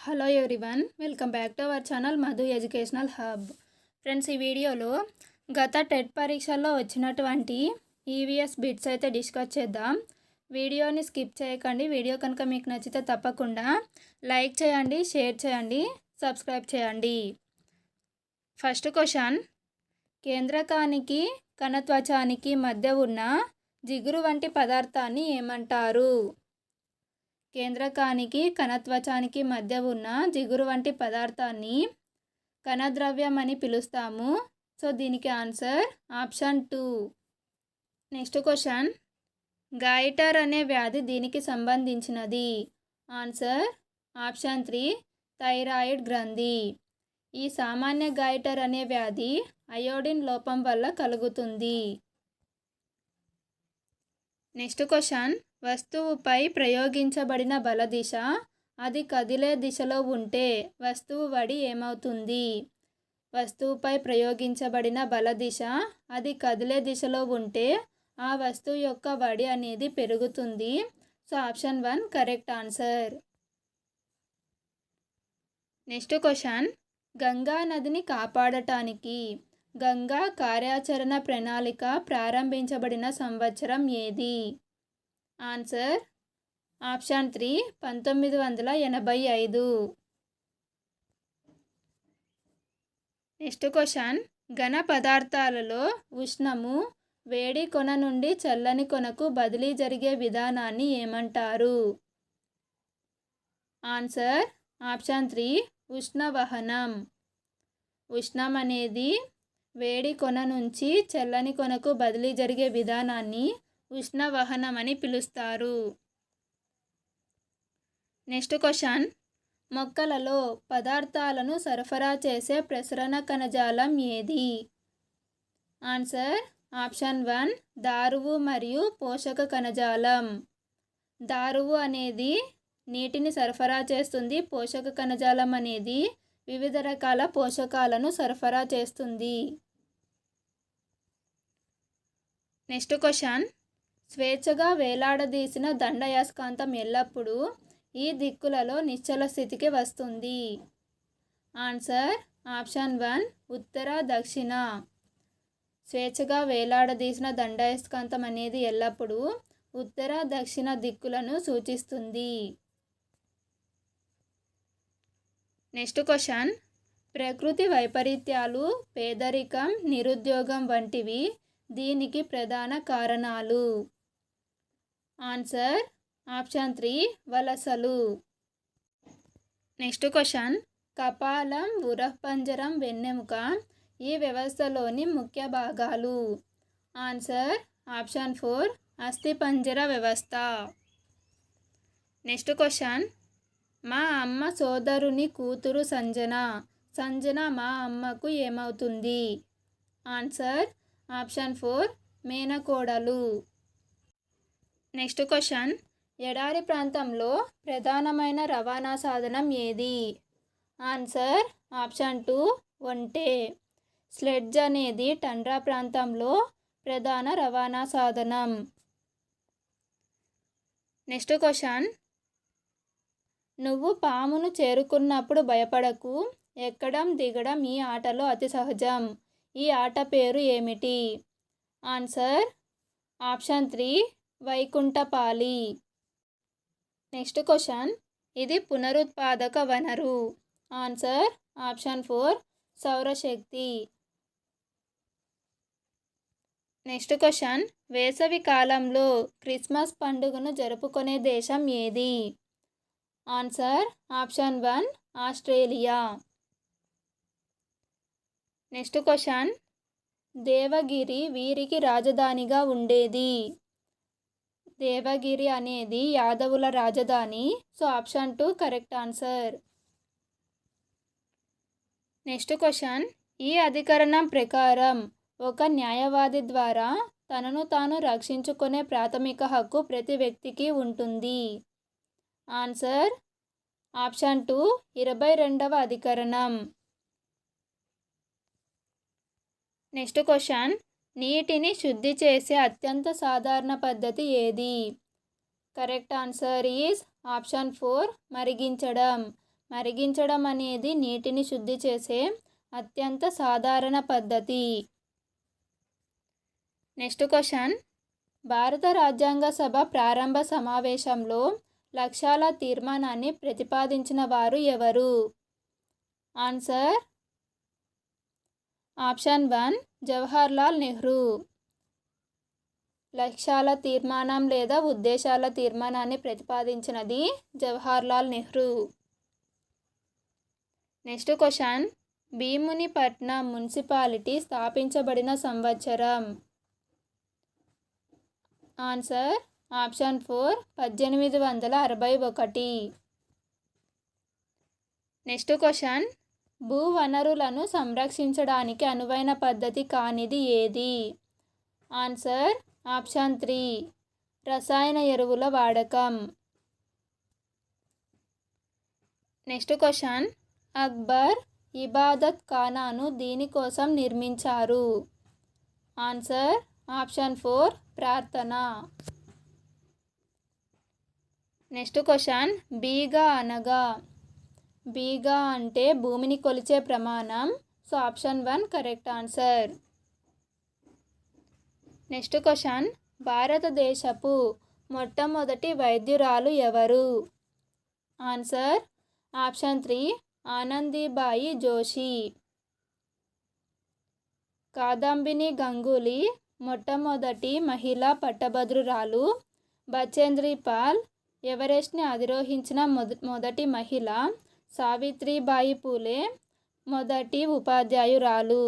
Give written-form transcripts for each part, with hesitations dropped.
Hello everyone, welcome back to our channel Madhu educational hub. Friends, ఈ వీడియోలో గత TET పరీక్షల్లో వచ్చినటువంటి ఈవీఎస్ బిట్స్ అయితే డిస్కస్ చేద్దాం. వీడియోని స్కిప్ చేయకండి. వీడియో కనుక మీకు నచ్చితే తప్పకుండా లైక్ చేయండి, షేర్ చేయండి, సబ్స్క్రైబ్ చేయండి. ఫస్ట్ క్వశ్చన్, కేంద్రకానికి కణత్వచానికి మధ్య ఉన్న జిగురు వంటి పదార్థాన్ని ఏమంటారు? కేంద్రకానికి కణత్వచానికి మధ్య ఉన్న జిగురు వంటి పదార్థాన్ని కణద్రవ్యం అని పిలుస్తాము. సో దీనికి answer option 2. Next question, goitre అనే వ్యాధి దీనికి సంబంధించినది? ఆన్సర్ ఆప్షన్ 3, థైరాయిడ్ గ్రంథి. ఈ సామాన్య గాయిటర్ అనే వ్యాధి అయోడిన్ లోపం వల్ల కలుగుతుంది. నెక్స్ట్ క్వశ్చన్, వస్తువుపై ప్రయోగించబడిన బల దిశ అది కదిలే దిశలో ఉంటే వస్తువు వడి ఏమవుతుంది? వస్తువుపై ప్రయోగించబడిన బల దిశ అది కదిలే దిశలో ఉంటే ఆ వస్తువు యొక్క వడి అనేది పెరుగుతుంది. So option 1 correct answer. Next question, Ganga నదిని కాపాడటానికి గంగా కార్యాచరణ ప్రణాళిక ప్రారంభించబడిన సంవత్సరం ఏది? Answer option 3, 1985. నెక్స్ట్ క్వశ్చన్, ఘన పదార్థాలలో ఉష్ణము వేడి కొన నుండి చల్లని కొనకు బదిలీ జరిగే విధానాన్ని ఏమంటారు? Answer option 3, ఉష్ణవహనం. ఉష్ణం అనేది వేడి కొన నుంచి చల్లని కొనకు బదిలీ జరిగే విధానాన్ని ఉష్ణవహనం అని పిలుస్తారు. నెక్స్ట్ క్వశ్చన్, మొక్కలలో పదార్థాలను సరఫరా చేసే ప్రసరణ కణజాలం ఏది? ఆన్సర్ ఆప్షన్ 1, దారువు మరియు పోషక కణజాలం. దారువు అనేది నీటిని సరఫరా చేస్తుంది. పోషక కణజాలం అనేది వివిధ రకాల పోషకాలను సరఫరా చేస్తుంది. నెక్స్ట్ క్వశ్చన్, స్వేచ్ఛగా వేలాడదీసిన దండయస్కాంతం ఎల్లప్పుడూ ఈ దిక్కులలో నిశ్చల స్థితికి వస్తుంది. ఆన్సర్ ఆప్షన్ 1, ఉత్తర దక్షిణ. స్వేచ్ఛగా వేలాడదీసిన దండయస్కాంతం అనేది ఎల్లప్పుడూ ఉత్తర దక్షిణ దిక్కులను సూచిస్తుంది. నెక్స్ట్ క్వశ్చన్, ప్రకృతి వైపరీత్యాలు, పేదరికం, నిరుద్యోగం వంటివి దీనికి ప్రధాన కారణాలు. ఆన్సర్ ఆప్షన్ 3, వలసలు. నెక్స్ట్ క్వశ్చన్, కపాలం, ఉరఃపంజరం, వెన్నెముక ఈ వ్యవస్థలోని ముఖ్య భాగాలు. ఆన్సర్ ఆప్షన్ 4, అస్థిపంజర వ్యవస్థ. నెక్స్ట్ క్వశ్చన్, మా అమ్మ సోదరుని కూతురు సంజన. సంజన మా అమ్మకు ఏమవుతుంది? ఆన్సర్ ఆప్షన్ 4, మేనకోడలు. నెక్స్ట్ క్వశ్చన్, ఎడారి ప్రాంతంలో ప్రధానమైన రవాణా సాధనం ఏది? ఆన్సర్ ఆప్షన్ 2, ఒంటె. స్లెడ్జ్ అనేది టండ్రా ప్రాంతంలో ప్రధాన రవాణా సాధనం. నెక్స్ట్ క్వశ్చన్, నువ్వు పామును చేరుకున్నప్పుడు భయపడకు, ఎక్కడం దిగడం ఈ ఆటలో అతి సహజం. ఈ ఆట పేరు ఏమిటి? Answer option 3, వైకుంఠపాళి. నెక్స్ట్ క్వశ్చన్, ఇది పునరుత్పాదక వనరు. ఆన్సర్ ఆప్షన్ 4, సౌరశక్తి. నెక్స్ట్ క్వశ్చన్, వేసవి కాలంలో క్రిస్మస్ పండుగను జరుపుకునే దేశం ఏది? Answer option 1, Australia. Next question, Devagiri వీరికి రాజధానిగా ఉండేది. దేవగిరి అనేది యాదవుల రాజధాని. So option 2 correct answer. Next question, ఈ అధికరణం ప్రకారం ఒక న్యాయవాది ద్వారా తనను తాను రక్షించుకునే ప్రాథమిక హక్కు ప్రతి వ్యక్తికి ఉంటుంది. ఆన్సర్ ఆప్షన్ 2, 22వ అధికరణం. నెక్స్ట్ క్వశ్చన్, నీటిని శుద్ధి చేసే అత్యంత సాధారణ పద్ధతి ఏది? Correct answer is option 4, మరిగించడం. మరిగించడం అనేది నీటిని శుద్ధి చేసే అత్యంత సాధారణ పద్ధతి. నెక్స్ట్ క్వశ్చన్, భారత రాజ్యాంగ సభ ప్రారంభ సమావేశంలో లక్ష్యాల తీర్మానాన్ని ప్రతిపాదించిన వారు ఎవరు? Answer option 1 Jawaharlal Nehru. లక్ష్యాల తీర్మానం లేదా ఉద్దేశాల తీర్మానాన్ని ప్రతిపాదించినది Jawaharlal Nehru. Next question, Bheemunipatnam municipality స్థాపించబడిన సంవత్సరం? Answer option 4 1861. నెక్స్ట్ క్వశ్చన్, భూ వనరులను సంరక్షించడానికి అనువైన పద్ధతి కానిది ఏది? ఆన్సర్ ఆప్షన్ 3 రసాయన ఎరువుల వాడకం. నెక్స్ట్ క్వశ్చన్, అక్బర్ ఇబాదత్ ఖానాను దీనికోసం నిర్మించారు? ఆన్సర్ ఆప్షన్ 4 ప్రార్థన. నెక్స్ట్ క్వశ్చన్, బీగా అనగా? బీగా అంటే భూమిని కొలిచే ప్రమాణం. So option 1 correct answer. Next question, భారతదేశపు మొట్టమొదటి వైద్యురాలు ఎవరు? Answer option 3 Anandibai Joshi. కాదంబిని గంగూలీ మొట్టమొదటి మహిళా పట్టభద్రురాలు. బచేంద్రి పాల్ ఎవరెస్ట్ని అధిరోహించిన మొదటి మహిళ. సావిత్రిబాయి పూలే మొదటి ఉపాధ్యాయురాలు.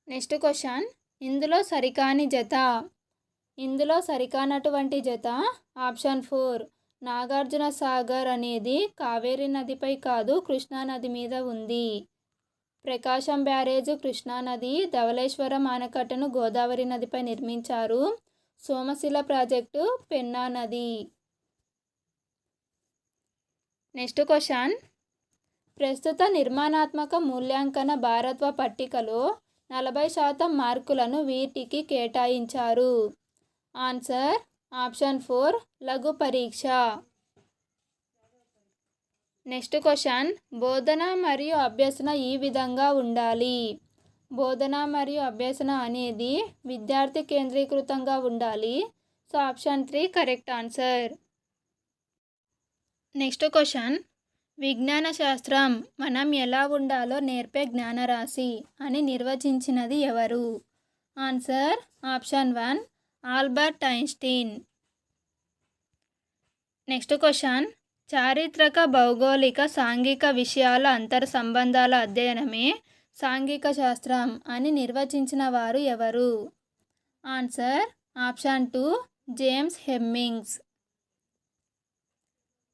నెక్స్ట్ క్వశ్చన్, ఇందులో సరికాని జత? ఇందులో సరికానటువంటి జత ఆప్షన్ 4 నాగార్జున సాగర్ అనేది కావేరీ నదిపై కాదు, కృష్ణానది మీద ఉంది. ప్రకాశం బ్యారేజ్ కృష్ణానది, ధవళేశ్వరం ఆనకట్టను గోదావరి నదిపై నిర్మించారు. సోమశిల ప్రాజెక్టు పెన్నా నది. నెక్స్ట్ క్వశ్చన్, ప్రస్తుత నిర్మాణాత్మక మూల్యాంకన భారత్వ పట్టికలో 40% మార్కులను వీటికి కేటాయించారు? ఆన్సర్ ఆప్షన్ 4 లఘు పరీక్ష. నెక్స్ట్ క్వశ్చన్, బోధన మరియు అభ్యసన ఈ విధంగా ఉండాలి. బోధన మరియు అభ్యసన అనేది విద్యార్థి కేంద్రీకృతంగా ఉండాలి. So option 3 correct answer. Next question, విజ్ఞాన శాస్త్రం మనం ఎలా ఉండాలో నేర్పే జ్ఞానరాశి అని నిర్వచించినది ఎవరు? Answer option 1 Albert Einstein. Next question, చారిత్రక భౌగోళిక సాంఘిక విషయాల అంతర్ సంబంధాల అధ్యయనమే సాంఘిక శాస్త్రం అని నిర్వచించిన వారు ఎవరు? Answer option 2 James Hemmings.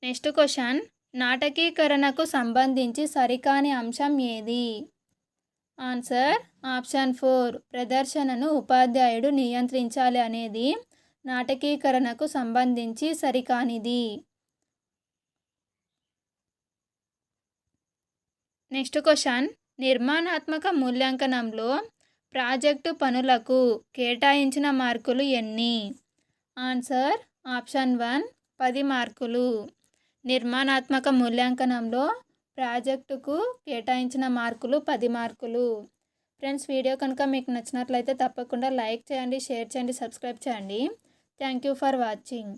Next question, నాటకీకరణకు సంబంధించి సరికాని అంశం ఏది? ఆన్సర్ ఆప్షన్ 4 ప్రదర్శనను ఉపాధ్యాయుడు నియంత్రించాలి అనేది నాటకీకరణకు సంబంధించి సరికానిది. నెక్స్ట్ క్వశ్చన్, నిర్మాణాత్మక మూల్యాంకనంలో ప్రాజెక్టు పనులకు కేటాయించిన మార్కులు ఎన్ని? ఆన్సర్ ఆప్షన్ 1 10 మార్కులు. నిర్మాణాత్మక మూల్యాంకనంలో ప్రాజెక్టుకు కేటాయించిన మార్కులు 10 మార్కులు. ఫ్రెండ్స్, వీడియో కనుక మీకు నచ్చినట్లయితే తప్పకుండా లైక్ చేయండి, షేర్ చేయండి, సబ్స్క్రైబ్ చేయండి. Thank you for watching.